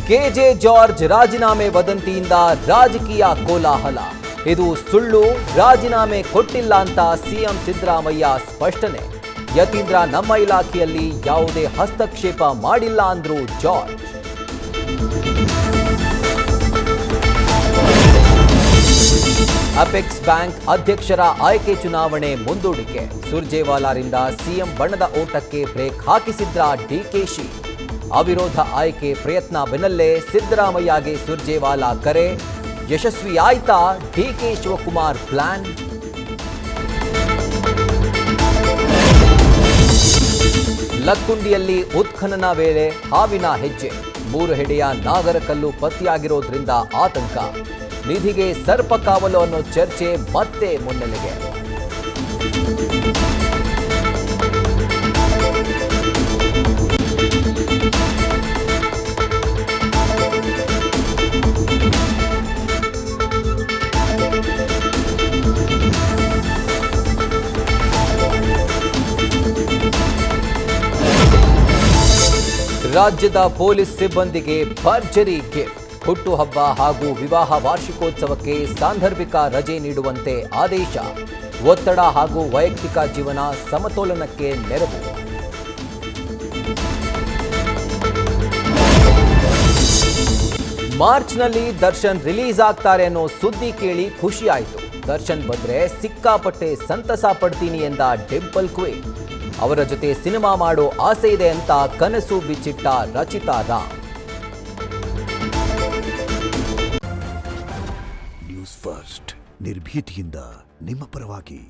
K J George ರಾಜೀನಾಮೆ ವದಂತಿಯಿಂದ ರಾಜಕೀಯ ಕೋಲಾಹಲ. ಇದು ಸುಳ್ಳು, ರಾಜೀನಾಮೆ ಕೊಟ್ಟಿಲ್ಲ ಅಂತ ಸಿಎಂ ಸಿದ್ದರಾಮಯ್ಯ ಸ್ಪಷ್ಟನೆ. ಯತೀಂದ್ರ ನಮ್ಮ ಇಲಾಖೆಯಲ್ಲಿ ಯಾವುದೇ ಹಸ್ತಕ್ಷೇಪ ಮಾಡಿಲ್ಲ ಅಂದ್ರು ಜಾರ್ಜ್. ಅಪೆಕ್ಸ್ ಬ್ಯಾಂಕ್ ಅಧ್ಯಕ್ಷರ ಆಯ್ಕೆ ಚುನಾವಣೆ ಮುಂದೂಡಿಕೆ. ಸುರ್ಜೇವಾಲಾರಿಂದ ಸಿಎಂ ಬಣದ ಓಟಕ್ಕೆ ಬ್ರೇಕ್ ಹಾಕಿಸಿದ್ರ ಡಿಕೆಶಿ. ಅವಿರೋಧ ಆಯ್ಕೆ ಪ್ರಯತ್ನ ಬೆನ್ನಲ್ಲೇ ಸಿದ್ದರಾಮಯ್ಯಗೆ ಸುರ್ಜೇವಾಲಾ ಕರೆ. ಯಶಸ್ವಿಯಾಯ್ತಾ ಡಿಕೆ ಶಿವಕುಮಾರ್ ಪ್ಲಾನ್? ಲಕ್ಕುಂಡಿಯಲ್ಲಿ ಉತ್ಖನನ ವೇಳೆ ಹಾವಿನ ಹೆಜ್ಜೆ. 3 ಹೆಡೆಯ ನಾಗರಕಲ್ಲು ಪತ್ತೆಯಾಗಿರೋದ್ರಿಂದ ಆತಂಕ. ನಿಧಿಗೆ ಸರ್ಪಕಾವಲು ಅನ್ನೋ ಚರ್ಚೆ ಮತ್ತೆ ಮುನ್ನೆಲೆಗೆ. ರಾಜ್ಯದ ಪೊಲೀಸ್ ಸಿಬ್ಬಂದಿಗೆ ಭರ್ಜರಿ ಗಿಫ್ಟ್. ಹುಟ್ಟುಹಬ್ಬ ಹಾಗೂ ವಿವಾಹ ವಾರ್ಷಿಕೋತ್ಸವಕ್ಕೆ ಸಾಂದರ್ಭಿಕ ರಜೆ ನೀಡುವಂತೆ ಆದೇಶ. ಒತ್ತಡ ಹಾಗೂ ವೈಯಕ್ತಿಕ ಜೀವನ ಸಮತೋಲನಕ್ಕೆ ನೆರವು. ಮಾರ್ಚ್ನಲ್ಲಿ ದರ್ಶನ್ ರಿಲೀಸ್ ಆಗ್ತಾರೆ ಅನ್ನೋ ಸುದ್ದಿ ಕೇಳಿ ಖುಷಿಯಾಯಿತು. ದರ್ಶನ್ ಬಂದ್ರೆ ಸಿಕ್ಕಾಪಟ್ಟೆ ಸಂತಸ ಪಡ್ತೀನಿ ಎಂದ ಡಿಂಪಲ್ ಕ್ವೀನ್. ಅವರ ಜೊತೆ ಸಿನಿಮಾ ಮಾಡೋ ಆಸೆ ಇದೆ ಅಂತ ಕನಸು ಬಿಚ್ಚಿಟ್ಟ ರಚಿತಾ ರಾಮ್. ನ್ಯೂಸ್ ಫಸ್ಟ್ ನಿರ್ಭೀತಿಯಿಂದ ನಿಮ್ಮ ಪರವಾಗಿ.